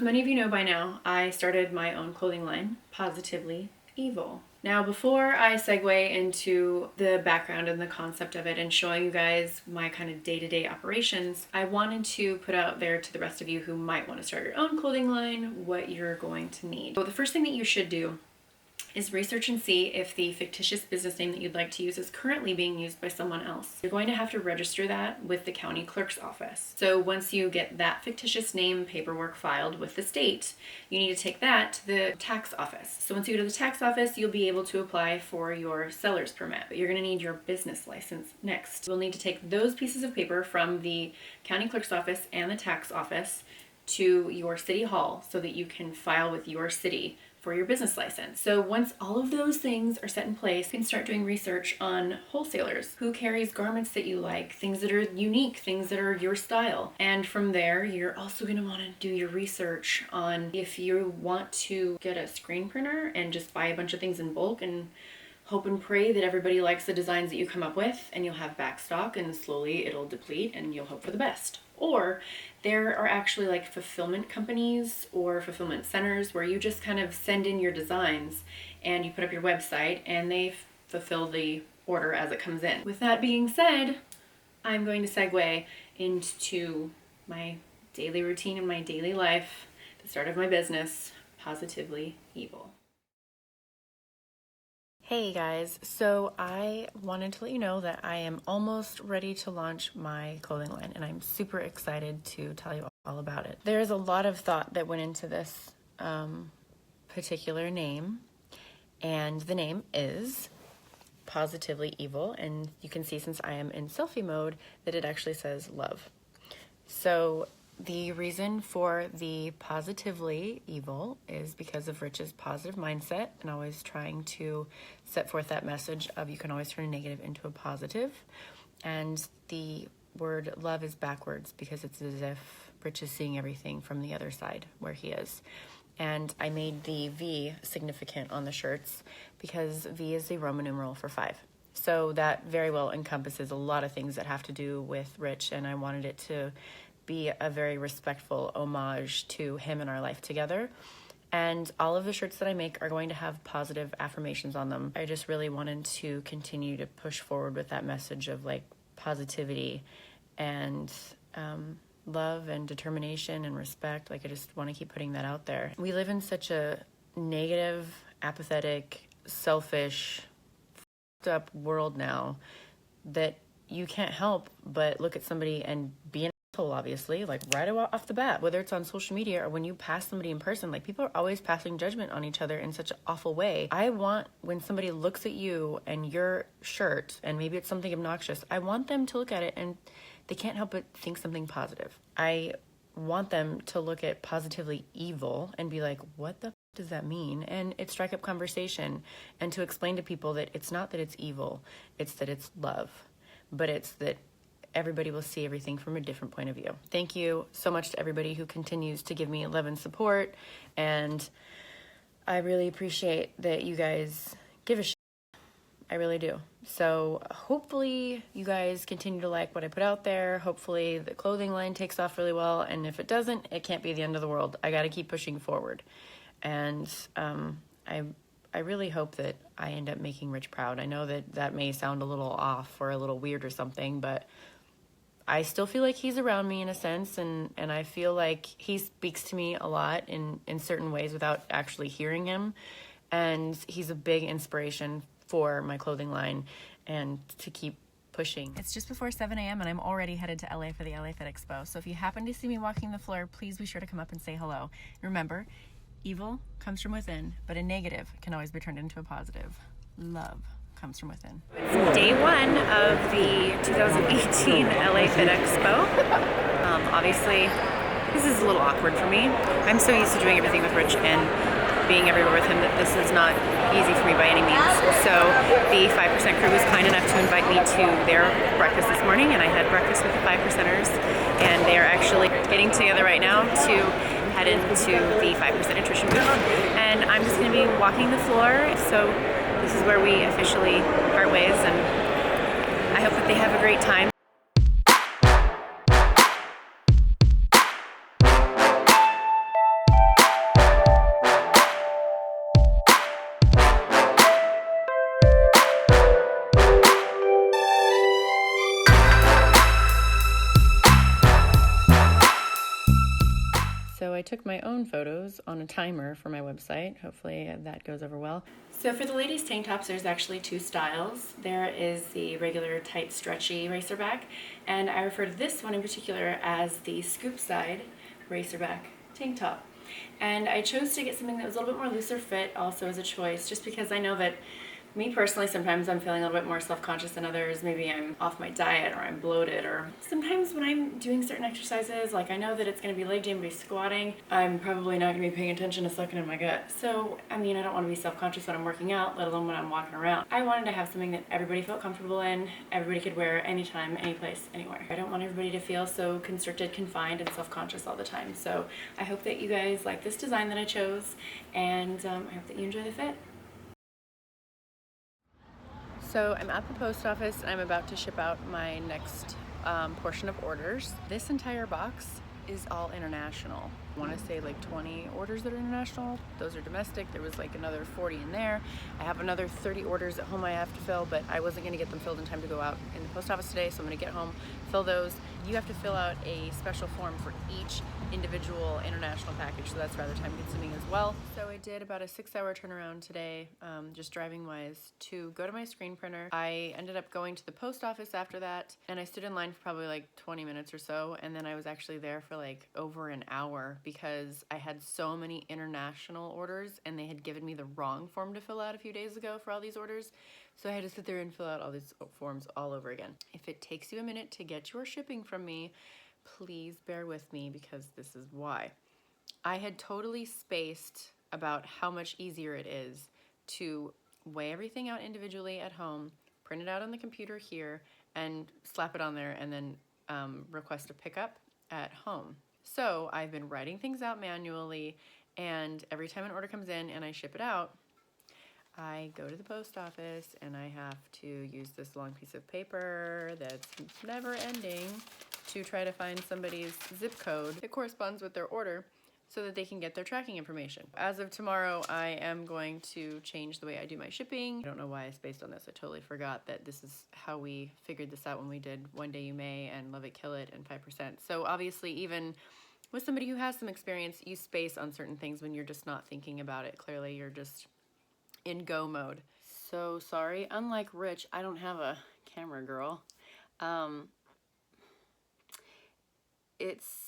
many of you know by now, I started my own clothing line, Positively Evil. Now, before I segue into the background and the concept of it and showing you guys my kind of day-to-day operations, I wanted to put out there to the rest of you who might want to start your own clothing line what you're going to need. So the first thing that you should do is research and see if the fictitious business name that you'd like to use is currently being used by someone else. You're going to have to register that with the county clerk's office. So once you get that fictitious name paperwork filed with the state, you need to take that to the tax office. So once you go to the tax office, you'll be able to apply for your seller's permit. But you're going to need your business license next. We'll need to take those pieces of paper from the county clerk's office and the tax office to your city hall so that you can file with your city for your business license. So once all of those things are set in place, you can start doing research on wholesalers, who carries garments that you like, things that are unique, things that are your style. And from there, you're also going to want to do your research on if you want to get a screen printer and just buy a bunch of things in bulk and hope and pray that everybody likes the designs that you come up with, and you'll have back stock and slowly it'll deplete and you'll hope for the best. Or there are actually like fulfillment companies or fulfillment centers where you just kind of send in your designs and you put up your website and they fulfill the order as it comes in. With that being said, I'm going to segue into my daily routine and my daily life, the start of my business, Positively Evil. Hey guys, so I wanted to let you know that I am almost ready to launch my clothing line and I'm super excited to tell you all about it. There's a lot of thought that went into this particular name, and the name is Positively Evil, and you can see since I am in selfie mode that it actually says love. So the reason for the Positively Evil is because of Rich's positive mindset and always trying to set forth that message of you can always turn a negative into a positive. And the word love is backwards because it's as if Rich is seeing everything from the other side where he is. And I made the V significant on the shirts because V is the Roman numeral for 5. So that very well encompasses a lot of things that have to do with Rich, and I wanted it to be a very respectful homage to him and our life together. And all of the shirts that I make are going to have positive affirmations on them. I just really wanted to continue to push forward with that message of like positivity and love and determination and respect. Like I just want to keep putting that out there. We live in such a negative, apathetic, selfish, f***ed up world now that you can't help but look at somebody and be an asshole, obviously, like right off the bat, whether it's on social media or when you pass somebody in person. Like people are always passing judgment on each other in such an awful way. I want when somebody looks at you and your shirt, and maybe it's something obnoxious, I want them to look at it and they can't help but think something positive. I want them to look at Positively Evil and be like, what the does that mean? And it strike up conversation, and to explain to people that it's not that it's evil, it's that it's love, but it's that everybody will see everything from a different point of view. Thank you so much to everybody who continues to give me love and support, and I really appreciate that you guys give a shit. I really do. So hopefully you guys continue to like what I put out there. Hopefully the clothing line takes off really well, and if it doesn't, it can't be the end of the world. I got to keep pushing forward, and I really hope that I end up making Rich proud. I know that that may sound a little off or a little weird or something, but I still feel like he's around me in a sense, and I feel like he speaks to me a lot in certain ways without actually hearing him, and he's a big inspiration for my clothing line and to keep pushing. It's just before 7 a.m. and I'm already headed to LA for the LA Fit Expo, so if you happen to see me walking the floor, please be sure to come up and say hello. Remember, evil comes from within, but a negative can always be turned into a positive. Love comes from within. It's day one of the 2018 LA Fit Expo. Obviously, this is a little awkward for me. I'm so used to doing everything with Rich and being everywhere with him that this is not easy for me by any means. So the 5% crew was kind enough to invite me to their breakfast this morning, and I had breakfast with the 5%ers, and they are actually getting together right now to head into the 5% nutrition booth, and I'm just going to be walking the floor. So this is where we officially part ways, and I hope that they have a great time. I took my own photos on a timer for my website. Hopefully that goes over well. So for the ladies' tank tops, there's actually two styles. There is the regular tight, stretchy racerback, and I refer to this one in particular as the scoop side racerback tank top. And I chose to get something that was a little bit more looser fit also as a choice, just because I know that me personally, sometimes I'm feeling a little bit more self-conscious than others. Maybe I'm off my diet, or I'm bloated, or sometimes when I'm doing certain exercises, like I know that it's going to be leg day, I'm going to be squatting, I'm probably not going to be paying attention to sucking in my gut. So, I mean, I don't want to be self-conscious when I'm working out, let alone when I'm walking around. I wanted to have something that everybody felt comfortable in, everybody could wear anytime, anyplace, anywhere. I don't want everybody to feel so constricted, confined, and self-conscious all the time. So I hope that you guys like this design that I chose, and I hope that you enjoy the fit. So I'm at the post office and I'm about to ship out my next portion of orders. This entire box is all international. I want to say like 20 orders that are international. Those are domestic. There was like another 40 in there. I have another 30 orders at home I have to fill, but I wasn't going to get them filled in time to go out in the post office today, so I'm going to get home, fill those. You have to fill out a special form for each individual international package, so that's rather time consuming as well. So I did about a 6-hour turnaround today, just driving wise, to go to my screen printer. I ended up going to the post office after that, and I stood in line for probably like 20 minutes or so, and then I was actually there for like over an hour because I had so many international orders and they had given me the wrong form to fill out a few days ago for all these orders. So I had to sit there and fill out all these forms all over again. If it takes you a minute to get your shipping from me, please bear with me because this is why. I had totally spaced about how much easier it is to weigh everything out individually at home, print it out on the computer here, and slap it on there, and then request a pickup at home. So I've been writing things out manually, and every time an order comes in and I ship it out, I go to the post office and I have to use this long piece of paper that's never ending to try to find somebody's zip code that corresponds with their order so that they can get their tracking information. As of tomorrow, I am going to change the way I do my shipping. I don't know why I spaced on this. I totally forgot that this is how we figured this out when we did One Day You May and Love It, Kill It and 5%. So obviously, even with somebody who has some experience, you space on certain things when you're just not thinking about it. Clearly, you're just in go mode. So sorry, unlike Rich, I don't have a camera girl. It's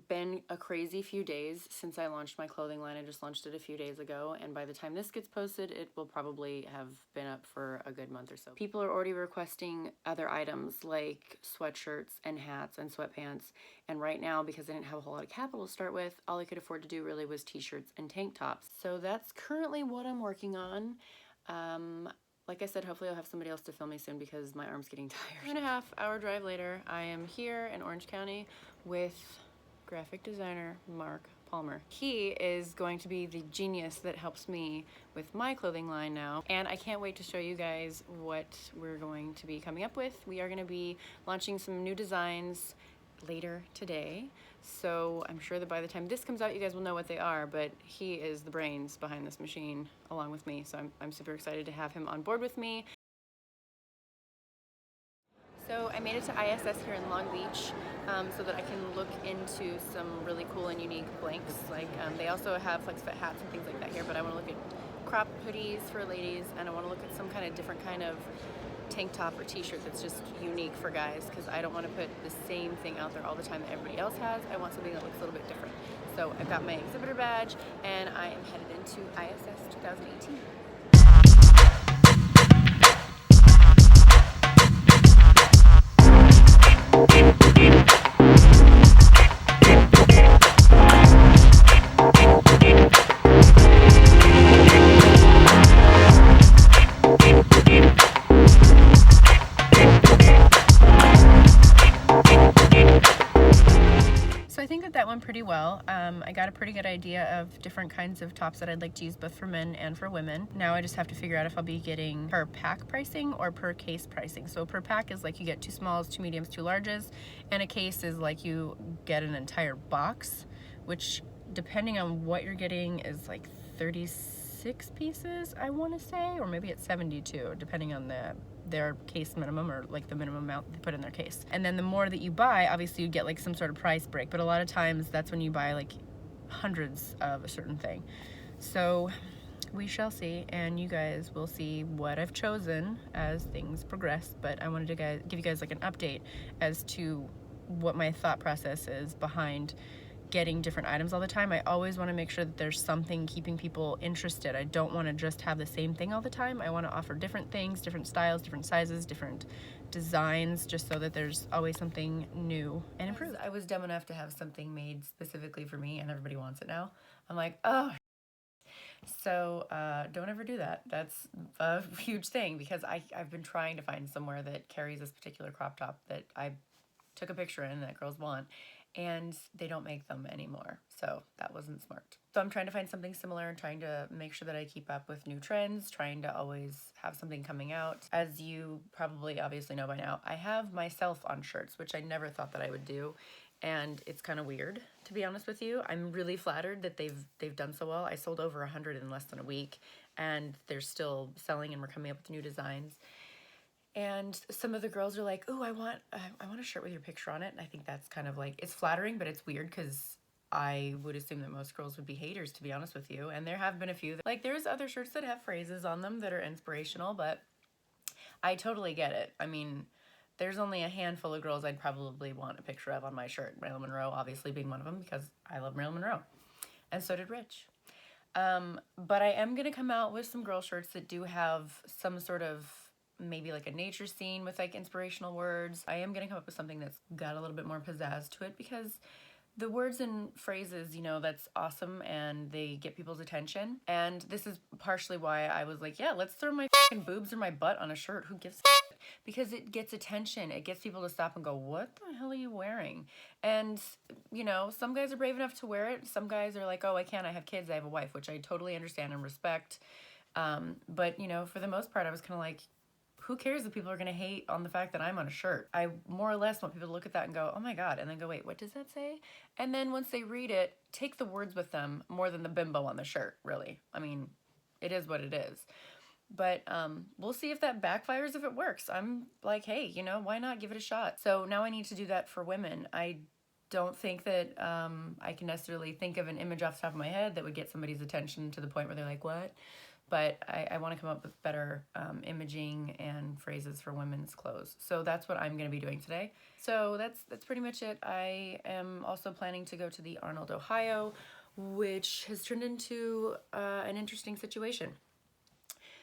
been a crazy few days since I launched my clothing line. I just launched it a few days ago, and by the time this gets posted, it will probably have been up for a good month or so. People are already requesting other items like sweatshirts and hats and sweatpants, and right now, because I didn't have a whole lot of capital to start with, all I could afford to do really was t-shirts and tank tops. So that's currently what I'm working on. Like I said, hopefully I'll have somebody else to film me soon because my arm's getting tired. 2.5 hour drive later, I am here in Orange County with graphic designer Mark Palmer. He is going to be the genius that helps me with my clothing line now, and I can't wait to show you guys what we're going to be coming up with. We are going to be launching some new designs later today, so I'm sure that by the time this comes out you guys will know what they are, but he is the brains behind this machine along with me, so I'm super excited to have him on board with me. So I made it to ISS here in Long Beach so that I can look into some really cool and unique blanks. Like they also have flex fit hats and things like that here, but I want to look at crop hoodies for ladies, and I want to look at some kind of different kind of tank top or t-shirt that's just unique for guys, because I don't want to put the same thing out there all the time that everybody else has. I want something that looks a little bit different. So I've got my exhibitor badge and I am headed into ISS 2018. Pretty well. I got a pretty good idea of different kinds of tops that I'd like to use both for men and for women. Now I just have to figure out if I'll be getting per pack pricing or per case pricing. So per pack is like you get 2 smalls, 2 mediums, 2 larges, and a case is like you get an entire box, which depending on what you're getting is like 36 pieces, I want to say, or maybe it's 72 depending on their case minimum, or like the minimum amount they put in their case. And then the more that you buy, obviously you get like some sort of price break, but a lot of times that's when you buy like hundreds of a certain thing. So we shall see, and you guys will see what I've chosen as things progress. But I wanted to give you guys like an update as to what my thought process is behind getting different items all the time. I always want to make sure that there's something keeping people interested. I don't want to just have the same thing all the time. I want to offer different things, different styles, different sizes, different designs, just so that there's always something new and improved. I was dumb enough to have something made specifically for me, and everybody wants it now. I'm like, oh. So don't ever do that. That's a huge thing, because I've been trying to find somewhere that carries this particular crop top that I took a picture in that girls want, and they don't make them anymore. So that wasn't smart. So I'm trying to find something similar and trying to make sure that I keep up with new trends, trying to always have something coming out. As you probably obviously know by now, I have myself on shirts, which I never thought that I would do. And it's kind of weird, to be honest with you. I'm really flattered that they've done so well. I sold over 100 in less than a week, and they're still selling, and we're coming up with new designs. And some of the girls are like, "Oh, I want a shirt with your picture on it." And I think that's kind of like, it's flattering, but it's weird because I would assume that most girls would be haters, to be honest with you. And there have been a few that, like, there's other shirts that have phrases on them that are inspirational, but I totally get it. I mean, there's only a handful of girls I'd probably want a picture of on my shirt. Marilyn Monroe obviously being one of them, because I love Marilyn Monroe. And so did Rich. But I am going to come out with some girl shirts that do have some sort of, maybe like a nature scene with like inspirational words. I am going to come up with something that's got a little bit more pizzazz to it, because the words and phrases, you know, that's awesome, and they get people's attention. And this is partially why I was like, yeah, let's throw my fucking boobs or my butt on a shirt. Who gives a shit? Because it gets attention. It gets people to stop and go, what the hell are you wearing? And, you know, some guys are brave enough to wear it. Some guys are like, oh, I can't. I have kids. I have a wife, which I totally understand and respect. But, you know, for the most part, I was kind of like, who cares if people are going to hate on the fact that I'm on a shirt? I more or less want people to look at that and go, oh my God, and then go, wait, what does that say? And then once they read it, take the words with them more than the bimbo on the shirt, really. I mean, it is what it is. But we'll see if that backfires, if it works. I'm like, hey, you know, why not give it a shot? So now I need to do that for women. I don't think that I can necessarily think of an image off the top of my head that would get somebody's attention to the point where they're like, what? But I want to come up with better imaging and phrases for women's clothes. So that's what I'm going to be doing today. So that's pretty much it. I am also planning to go to the Arnold, Ohio, which has turned into an interesting situation.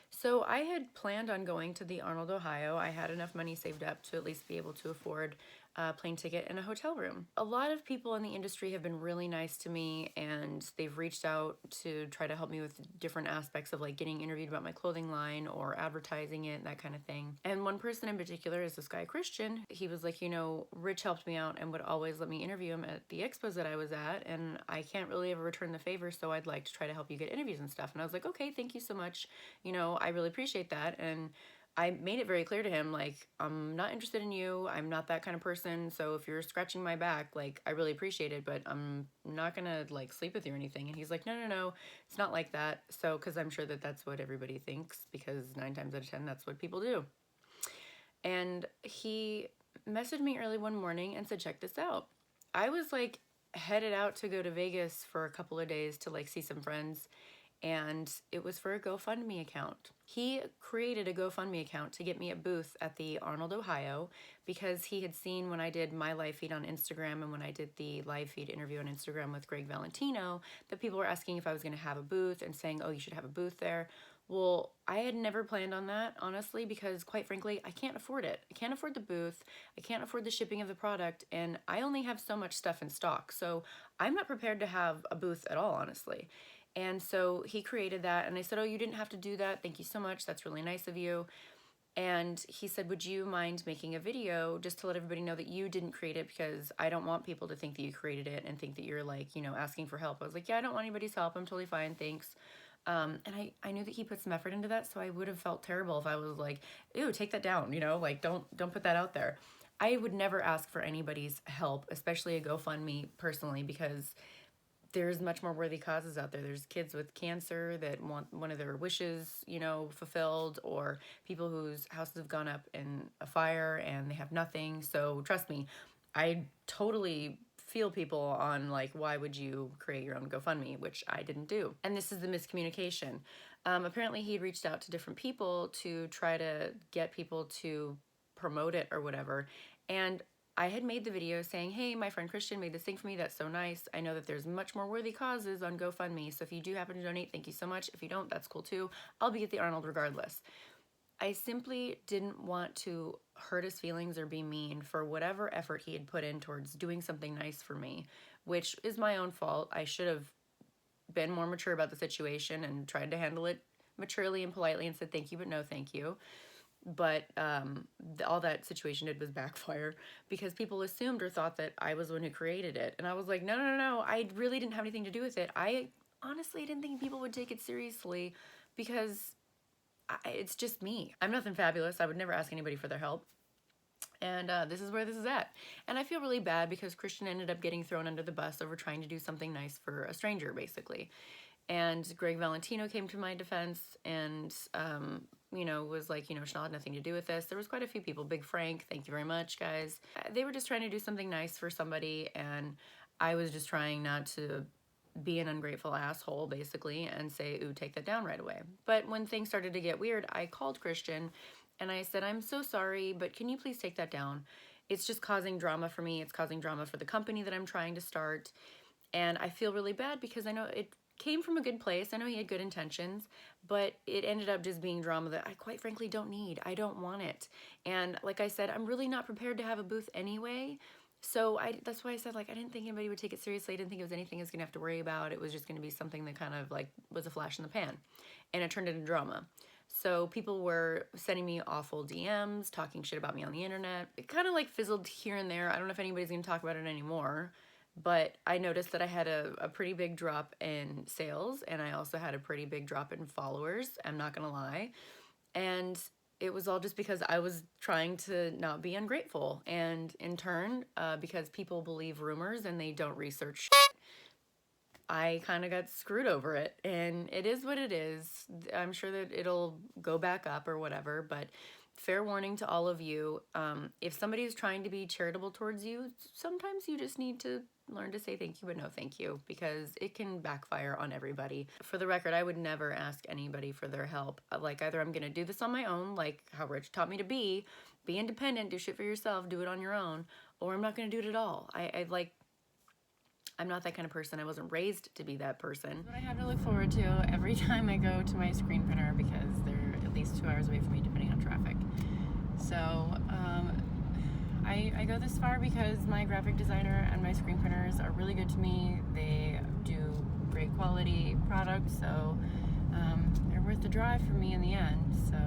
So I had planned on going to the Arnold, Ohio. I had enough money saved up to at least be able to afford a plane ticket and a hotel room. A lot of people in the industry have been really nice to me, and they've reached out to try to help me with different aspects of like getting interviewed about my clothing line or advertising it, that kind of thing. And one person in particular is this guy, Christian. He was like, you know, Rich helped me out and would always let me interview him at the expos that I was at, and I can't really ever return the favor, so I'd like to try to help you get interviews and stuff. And I was like, okay, thank you so much. You know, I really appreciate that. And I made it very clear to him, like, I'm not interested in you. I'm not that kind of person. So if you're scratching my back, like, I really appreciate it, but I'm not gonna like sleep with you or anything. And he's like, no, it's not like that. So, because I'm sure that that's what everybody thinks, because 9 times out of 10, that's what people do. And he messaged me early one morning and said, check this out. I was like headed out to go to Vegas for a couple of days to like see some friends, and it was for a GoFundMe account. He created a GoFundMe account to get me a booth at the Arnold, Ohio, because he had seen when I did my live feed on Instagram and when I did the live feed interview on Instagram with Greg Valentino, that people were asking if I was going to have a booth and saying, oh, you should have a booth there. Well, I had never planned on that, honestly, because quite frankly, I can't afford it. I can't afford the booth. I can't afford the shipping of the product, and I only have so much stuff in stock. So I'm not prepared to have a booth at all, honestly. And so he created that, and I said, oh, you didn't have to do that. Thank you so much. That's really nice of you. And he said, would you mind making a video just to let everybody know that you didn't create it, because I don't want people to think that you created it and think that you're like, you know, asking for help. I was like, yeah, I don't want anybody's help. I'm totally fine. Thanks. And I knew that he put some effort into that, so I would have felt terrible if I was like, ew, take that down, you know, like don't put that out there. I would never ask for anybody's help, especially a GoFundMe personally, because there's much more worthy causes out there. There's kids with cancer that want one of their wishes, you know, fulfilled, or people whose houses have gone up in a fire and they have nothing. So trust me, I totally feel people on like, why would you create your own GoFundMe, which I didn't do. And this is the miscommunication. Apparently he reached out to different people to try to get people to promote it or whatever. And I had made the video saying, hey, my friend Christian made this thing for me. That's so nice. I know that there's much more worthy causes on GoFundMe. So if you do happen to donate, thank you so much. If you don't, that's cool too. I'll be at the Arnold regardless. I simply didn't want to hurt his feelings or be mean for whatever effort he had put in towards doing something nice for me, which is my own fault. I should have been more mature about the situation and tried to handle it maturely and politely and said thank you, but no thank you. But all that situation did was backfire because people assumed or thought that I was the one who created it. And I was like, no, I really didn't have anything to do with it. I honestly didn't think people would take it seriously because it's just me. I'm nothing fabulous. I would never ask anybody for their help. And this is where this is at. And I feel really bad because Christian ended up getting thrown under the bus over trying to do something nice for a stranger, basically. And Greg Valentino came to my defense and, was like, Chanel had nothing to do with this. There was quite a few people. Big Frank, thank you very much, guys. They were just trying to do something nice for somebody, and I was just trying not to be an ungrateful asshole, basically, and say, ooh, take that down right away. But when things started to get weird, I called Christian, and I said, I'm so sorry, but can you please take that down? It's just causing drama for me. It's causing drama for the company that I'm trying to start, and I feel really bad because I know it came from a good place. I know he had good intentions, but it ended up just being drama that I quite frankly don't need. I don't want it. And like I said, I'm really not prepared to have a booth anyway. So that's why I said, like, I didn't think anybody would take it seriously. I didn't think it was anything I was going to have to worry about. It was just going to be something that kind of like was a flash in the pan. And it turned into drama. So people were sending me awful DMs, talking shit about me on the internet. It kind of like fizzled here and there. I don't know if anybody's going to talk about it anymore. But I noticed that I had a pretty big drop in sales, and I also had a pretty big drop in followers, I'm not gonna lie. And it was all just because I was trying to not be ungrateful. And in turn, because people believe rumors and they don't research shit, I kind of got screwed over it. And it is what it is. I'm sure that it'll go back up or whatever, but fair warning to all of you, if somebody is trying to be charitable towards you, sometimes you just need to learn to say thank you, but no thank you, because it can backfire on everybody. For the record, I would never ask anybody for their help. Like, either I'm gonna do this on my own, like how Rich taught me to be independent, do shit for yourself, do it on your own, or I'm not gonna do it at all. I'm not that kind of person. I wasn't raised to be that person. What I have to look forward to every time I go to my screen printer, because they're at least 2 hours away from me depending on traffic. So I go this far because my graphic designer and my screen printers are really good to me. They do great quality products, so they're worth the drive for me in the end. So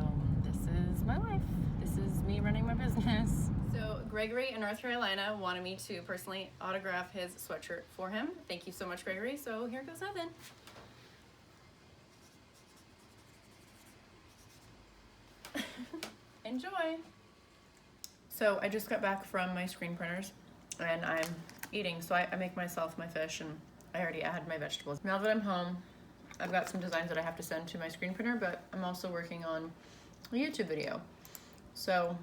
this is my life. This is me running my business. So Gregory in North Carolina wanted me to personally autograph his sweatshirt for him. Thank you so much, Gregory. So here goes nothing. Enjoy. So I just got back from my screen printers and I'm eating. So I make myself my fish and I already had my vegetables. Now that I'm home, I've got some designs that I have to send to my screen printer, but I'm also working on a YouTube video. So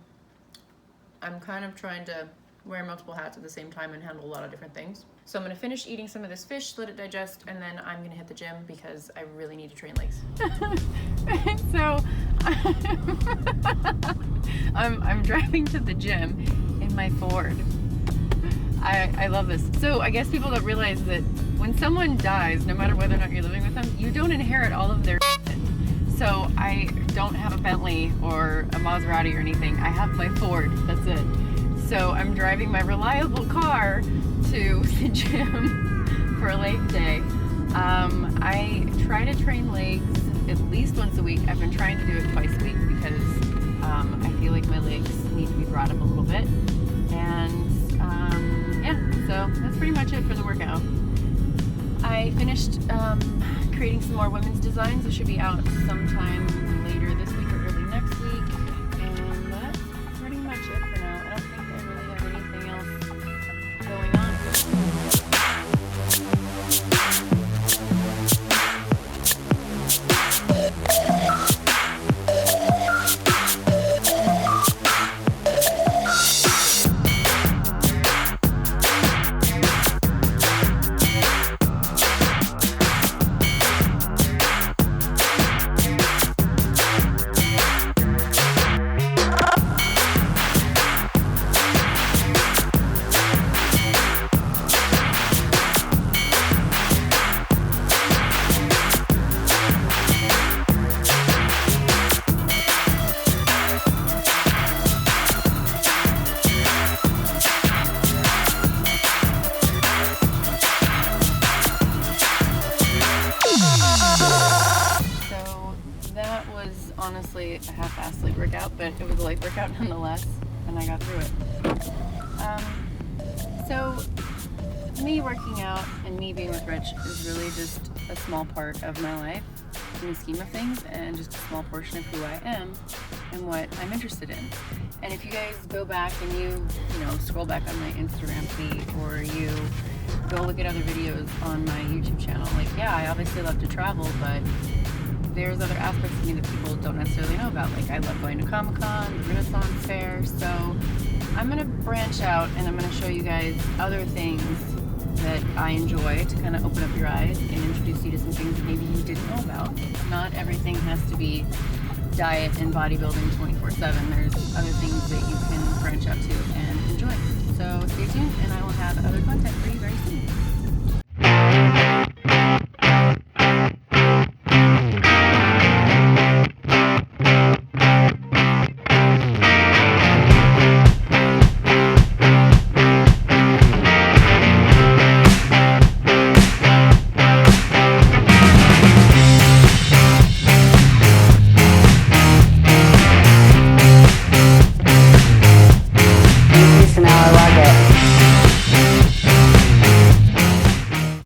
I'm kind of trying to wear multiple hats at the same time and handle a lot of different things. So I'm gonna finish eating some of this fish, let it digest, and then I'm gonna hit the gym because I really need to train legs. So I'm driving to the gym in my Ford. I love this. So I guess people don't realize that when someone dies, no matter whether or not you're living with them, you don't inherit all of their shit. So I don't have a Bentley or a Maserati or anything. I have my Ford, that's it. So I'm driving my reliable car to the gym for a leg day. I try to train legs at least once a week. I've been trying to do it twice a week because I feel like my legs need to be brought up a little bit. And yeah, so that's pretty much it for the workout. I finished creating some more women's designs. It should be out sometime later this week or early next week. And that's pretty much it for now. I don't think I really have anything else going on. honestly a half-assed leg workout, but it was a leg workout nonetheless, and I got through it. So me working out and me being with Rich is really just a small part of my life in the scheme of things, and just a small portion of who I am and what I'm interested in. And if you guys go back and you scroll back on my Instagram feed, or you go look at other videos on my YouTube channel, like, yeah, I obviously love to travel, but there's other aspects of me that people don't necessarily know about. Like, I love going to Comic-Con, the Renaissance Fair, so I'm going to branch out and I'm going to show you guys other things that I enjoy to kind of open up your eyes and introduce you to some things that maybe you didn't know about. Not everything has to be diet and bodybuilding 24/7. There's other things that you can branch out to and enjoy. So stay tuned, and I will have other content for you very soon.